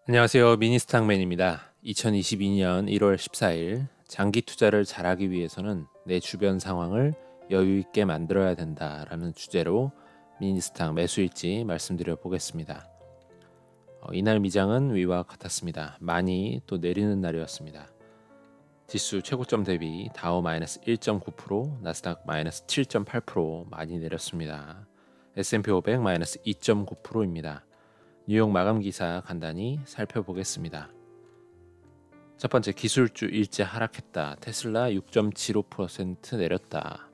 안녕하세요. 미니스탁맨입니다. 2022년 1월 14일 장기 투자를 잘하기 위해서는 내 주변 상황을 여유 있게 만들어야 된다라는 주제로 미니스탁 매수일지 말씀드려 보겠습니다. 이날 미장은 위와 같았습니다. 많이 또 내리는 날이었습니다. 지수 최고점 대비 다우 마이너스 1.9%, 나스닥 마이너스 7.8% 많이 내렸습니다. S&P 500 마이너스 2.9%입니다. 뉴욕 마감 기사 간단히 살펴보겠습니다. 첫 번째, 기술주 일제 하락했다. 테슬라 6.75% 내렸다.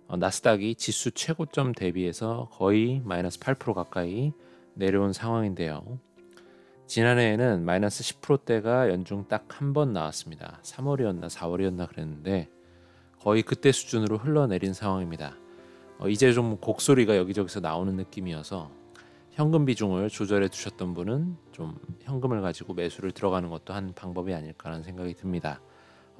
나스닥이 지수 최고점 대비해서 거의 마이너스 8% 가까이 내려온 상황인데요. 지난해에는 마이너스 10%대가 연중 딱 한 번 나왔습니다. 3월이었나 4월이었나 그랬는데 거의 그때 수준으로 흘러내린 상황입니다. 이제 좀 곡소리가 여기저기서 나오는 느낌이어서 현금 비중을 조절해 두셨던 분은 좀 현금을 가지고 매수를 들어가는 것도 한 방법이 아닐까라는 생각이 듭니다.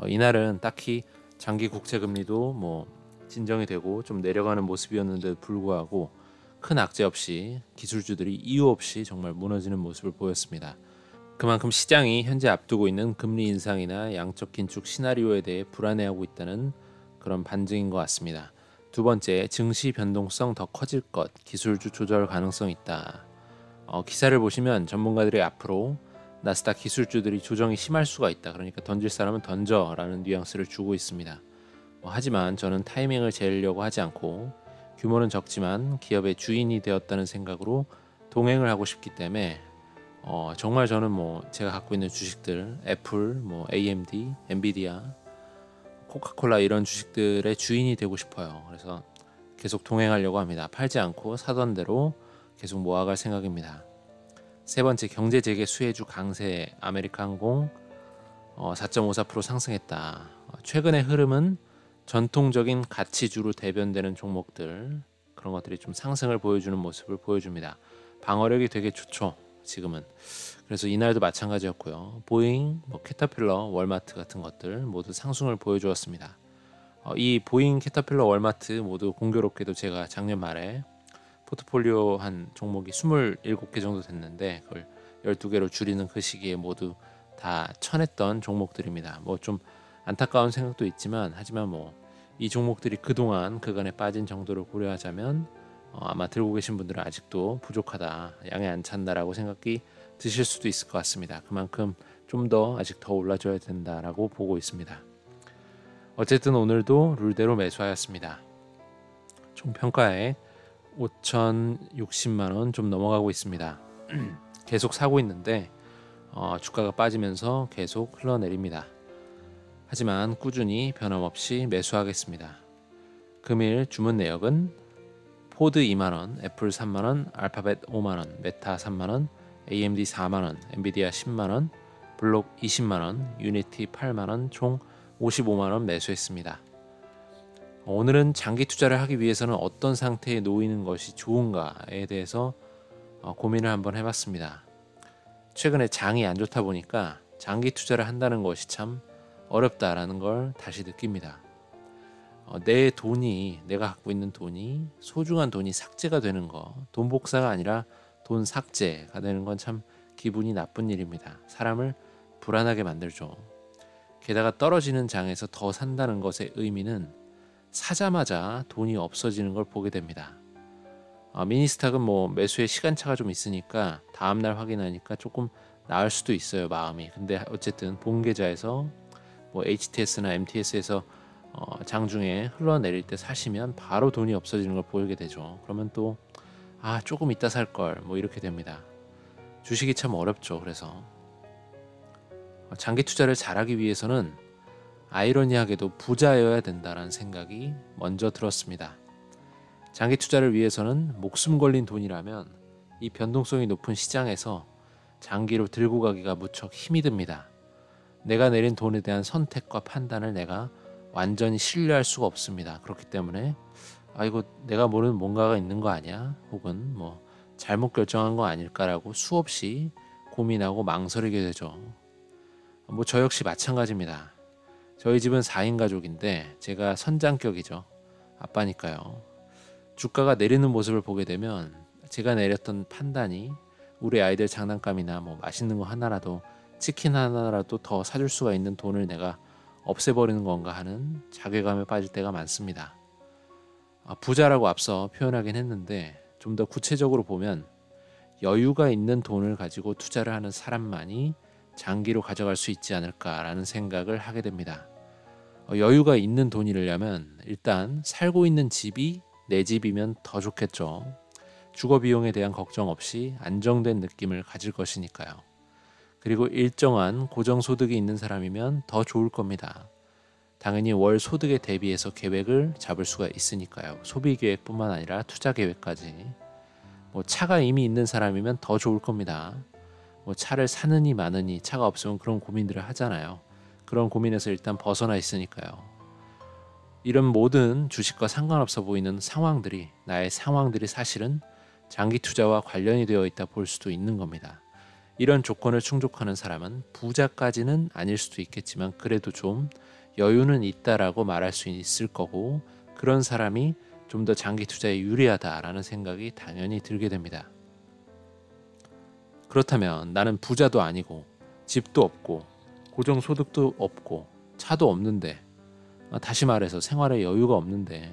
이날은 딱히 장기 국채 금리도 진정이 되고 좀 내려가는 모습이었는데도 불구하고 큰 악재 없이 기술주들이 이유 없이 정말 무너지는 모습을 보였습니다. 그만큼 시장이 현재 앞두고 있는 금리 인상이나 양적 긴축 시나리오에 대해 불안해하고 있다는 그런 반증인 것 같습니다. 두 번째, 증시 변동성 더 커질 것, 기술주 조절 가능성 있다. 기사를 보시면 전문가들이 앞으로 나스닥 기술주들이 조정이 심할 수가 있다. 그러니까 던질 사람은 던져라는 뉘앙스를 주고 있습니다. 하지만 저는 타이밍을 재려고 하지 않고 규모는 적지만 기업의 주인이 되었다는 생각으로 동행을 하고 싶기 때문에 정말 저는 제가 갖고 있는 주식들, 애플, AMD, 엔비디아, 코카콜라 이런 주식들의 주인이 되고 싶어요. 그래서 계속 동행하려고 합니다. 팔지 않고 사던 대로 계속 모아갈 생각입니다. 세 번째, 경제 재개 수혜주 강세, 아메리카항공 4.54% 상승했다. 최근의 흐름은 전통적인 가치주로 대변되는 종목들, 그런 것들이 좀 상승을 보여주는 모습을 보여줍니다. 방어력이 되게 좋죠. 지금은. 그래서 이날도 마찬가지였고요. 보잉, 캐터필러, 월마트 같은 것들 모두 상승을 보여주었습니다. 이 보잉, 캐터필러, 월마트 모두 공교롭게도 제가 작년 말에 포트폴리오 한 종목이 27개 정도 됐는데 그걸 12개로 줄이는 그 시기에 모두 다 쳐냈던 종목들입니다. 좀 안타까운 생각도 있지만 하지만 이 종목들이 그동안 그간에 빠진 정도를 고려하자면 아마 들고 계신 분들은 아직도 부족하다, 양에 안 찬다라고 생각이 드실 수도 있을 것 같습니다. 그만큼 좀 더 아직 더 올라줘야 된다라고 보고 있습니다. 어쨌든 오늘도 룰대로 매수하였습니다. 총 평가액 5,060만 원 좀 넘어가고 있습니다. 계속 사고 있는데 주가가 빠지면서 계속 흘러내립니다. 하지만 꾸준히 변함없이 매수하겠습니다. 금일 주문 내역은 포드 2만원, 애플 3만원, 알파벳 5만원, 메타 3만원, AMD 4만원, 엔비디아 10만원, 블록 20만원, 유니티 8만원, 총 55만원 매수했습니다. 오늘은 장기 투자를 하기 위해서는 어떤 상태에 놓이는 것이 좋은가에 대해서 고민을 한번 해봤습니다. 최근에 장이 안 좋다 보니까 장기 투자를 한다는 것이 참 어렵다라는 걸 다시 느낍니다. 내 돈이, 내가 갖고 있는 돈이, 소중한 돈이 삭제가 되는 거, 돈 복사가 아니라 돈 삭제가 되는 건 참 기분이 나쁜 일입니다. 사람을 불안하게 만들죠. 게다가 떨어지는 장에서 더 산다는 것의 의미는 사자마자 돈이 없어지는 걸 보게 됩니다. 미니스탁은 매수의 시간차가 좀 있으니까 다음날 확인하니까 조금 나을 수도 있어요, 마음이. 근데 어쨌든 본 계좌에서 HTS나 MTS에서 장중에 흘러내릴 때 사시면 바로 돈이 없어지는 걸 보이게 되죠. 그러면 또 조금 이따 살 걸 이렇게 됩니다. 주식이 참 어렵죠. 그래서 장기 투자를 잘하기 위해서는 아이러니하게도 부자여야 된다라는 생각이 먼저 들었습니다. 장기 투자를 위해서는 목숨 걸린 돈이라면 이 변동성이 높은 시장에서 장기로 들고 가기가 무척 힘이 듭니다. 내가 내린 돈에 대한 선택과 판단을 내가 완전히 신뢰할 수가 없습니다. 그렇기 때문에 이거 내가 모르는 뭔가가 있는 거 아니야? 혹은 잘못 결정한 거 아닐까라고 수없이 고민하고 망설이게 되죠. 저 역시 마찬가지입니다. 저희 집은 4인 가족인데 제가 선장격이죠. 아빠니까요. 주가가 내리는 모습을 보게 되면 제가 내렸던 판단이 우리 아이들 장난감이나 뭐 맛있는 거 하나라도, 치킨 하나라도 더 사줄 수가 있는 돈을 내가 없애버리는 건가 하는 자괴감에 빠질 때가 많습니다. 부자라고 앞서 표현하긴 했는데 좀 더 구체적으로 보면 여유가 있는 돈을 가지고 투자를 하는 사람만이 장기로 가져갈 수 있지 않을까라는 생각을 하게 됩니다. 여유가 있는 돈이려면 일단 살고 있는 집이 내 집이면 더 좋겠죠. 주거 비용에 대한 걱정 없이 안정된 느낌을 가질 것이니까요. 그리고 일정한 고정소득이 있는 사람이면 더 좋을 겁니다. 당연히 월 소득에 대비해서 계획을 잡을 수가 있으니까요. 소비 계획뿐만 아니라 투자 계획까지. 차가 이미 있는 사람이면 더 좋을 겁니다. 차를 사느니 마느니 차가 없으면 그런 고민들을 하잖아요. 그런 고민에서 일단 벗어나 있으니까요. 이런 모든 주식과 상관없어 보이는 상황들이, 나의 상황들이 사실은 장기 투자와 관련이 되어 있다 볼 수도 있는 겁니다. 이런 조건을 충족하는 사람은 부자까지는 아닐 수도 있겠지만 그래도 좀 여유는 있다라고 말할 수 있을 거고, 그런 사람이 좀 더 장기 투자에 유리하다라는 생각이 당연히 들게 됩니다. 그렇다면 나는 부자도 아니고 집도 없고 고정소득도 없고 차도 없는데, 다시 말해서 생활에 여유가 없는데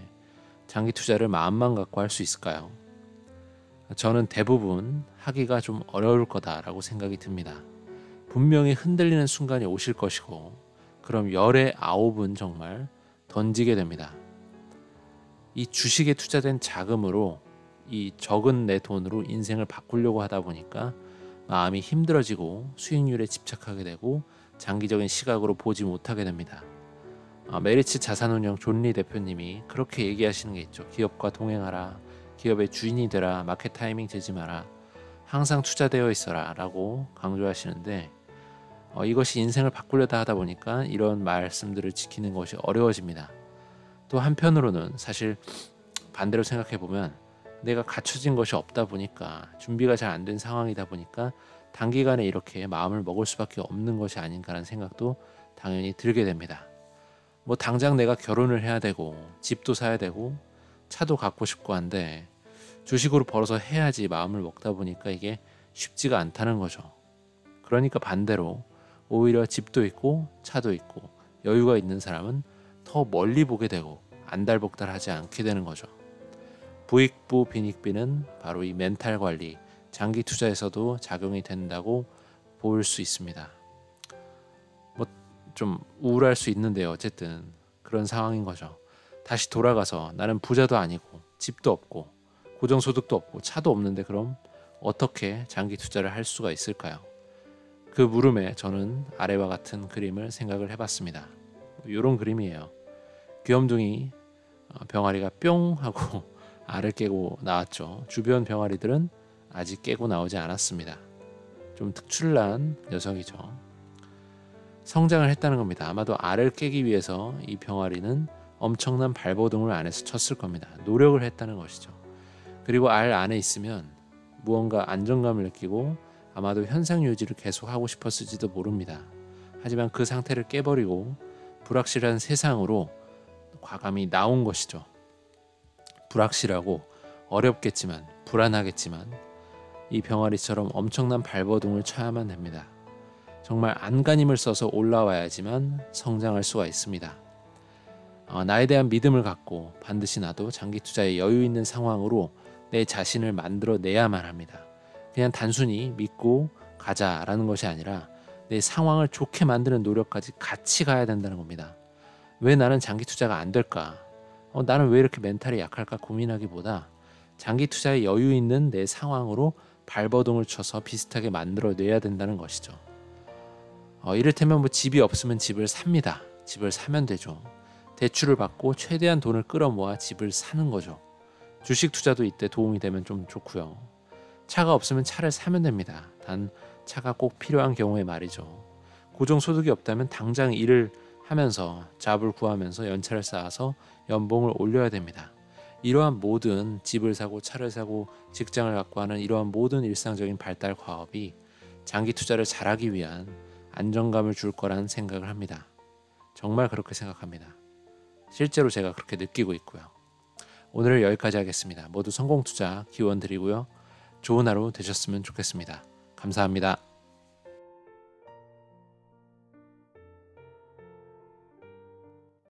장기 투자를 마음만 갖고 할 수 있을까요? 저는 대부분 하기가 좀 어려울 거다라고 생각이 듭니다. 분명히 흔들리는 순간이 오실 것이고, 그럼 열의 9은 정말 던지게 됩니다. 이 주식에 투자된 자금으로, 이 적은 내 돈으로 인생을 바꾸려고 하다 보니까 마음이 힘들어지고 수익률에 집착하게 되고 장기적인 시각으로 보지 못하게 됩니다. 메리츠 자산운용 존리 대표님이 그렇게 얘기하시는 게 있죠. 기업과 동행하라, 기업의 주인이 되라, 마켓 타이밍 재지 마라, 항상 투자되어 있어라 라고 강조하시는데, 이것이 인생을 바꾸려다 하다 보니까 이런 말씀들을 지키는 것이 어려워집니다. 또 한편으로는 사실 반대로 생각해 보면 내가 갖춰진 것이 없다 보니까, 준비가 잘 안 된 상황이다 보니까 단기간에 이렇게 마음을 먹을 수밖에 없는 것이 아닌가라는 생각도 당연히 들게 됩니다. 당장 내가 결혼을 해야 되고 집도 사야 되고 차도 갖고 싶고 한데 주식으로 벌어서 해야지 마음을 먹다 보니까 이게 쉽지가 않다는 거죠. 그러니까 반대로 오히려 집도 있고 차도 있고 여유가 있는 사람은 더 멀리 보게 되고 안달복달하지 않게 되는 거죠. 부익부 빈익빈은 바로 이 멘탈 관리, 장기 투자에서도 작용이 된다고 볼 수 있습니다. 좀 우울할 수 있는데요. 어쨌든 그런 상황인 거죠. 다시 돌아가서 나는 부자도 아니고 집도 없고 고정소득도 없고 차도 없는데 그럼 어떻게 장기 투자를 할 수가 있을까요? 그 물음에 저는 아래와 같은 그림을 생각을 해봤습니다. 이런 그림이에요. 귀염둥이 병아리가 뿅 하고 알을 깨고 나왔죠. 주변 병아리들은 아직 깨고 나오지 않았습니다. 좀 특출난 녀석이죠. 성장을 했다는 겁니다. 아마도 알을 깨기 위해서 이 병아리는 엄청난 발버둥을 안에서 쳤을 겁니다. 노력을 했다는 것이죠. 그리고 알 안에 있으면 무언가 안정감을 느끼고 아마도 현상 유지를 계속하고 싶었을지도 모릅니다. 하지만 그 상태를 깨버리고 불확실한 세상으로 과감히 나온 것이죠. 불확실하고 어렵겠지만, 불안하겠지만 이 병아리처럼 엄청난 발버둥을 쳐야만 됩니다. 정말 안간힘을 써서 올라와야지만 성장할 수가 있습니다. 나에 대한 믿음을 갖고 반드시 나도 장기 투자에 여유 있는 상황으로 내 자신을 만들어내야만 합니다. 그냥 단순히 믿고 가자라는 것이 아니라 내 상황을 좋게 만드는 노력까지 같이 가야 된다는 겁니다. 왜 나는 장기 투자가 안 될까? 나는 왜 이렇게 멘탈이 약할까 고민하기보다 장기 투자에 여유 있는 내 상황으로 발버둥을 쳐서 비슷하게 만들어내야 된다는 것이죠. 이를테면 집이 없으면 집을 삽니다. 집을 사면 되죠. 대출을 받고 최대한 돈을 끌어모아 집을 사는 거죠. 주식 투자도 이때 도움이 되면 좀 좋고요. 차가 없으면 차를 사면 됩니다. 단 차가 꼭 필요한 경우에 말이죠. 고정소득이 없다면 당장 일을 하면서 잡을 구하면서 연차를 쌓아서 연봉을 올려야 됩니다. 이러한 모든 집을 사고 차를 사고 직장을 갖고 하는 이러한 모든 일상적인 발달 과업이 장기 투자를 잘하기 위한 안정감을 줄 거라는 생각을 합니다. 정말 그렇게 생각합니다. 실제로 제가 그렇게 느끼고 있고요. 오늘은 여기까지 하겠습니다. 모두 성공 투자 기원 드리고요. 좋은 하루 되셨으면 좋겠습니다. 감사합니다.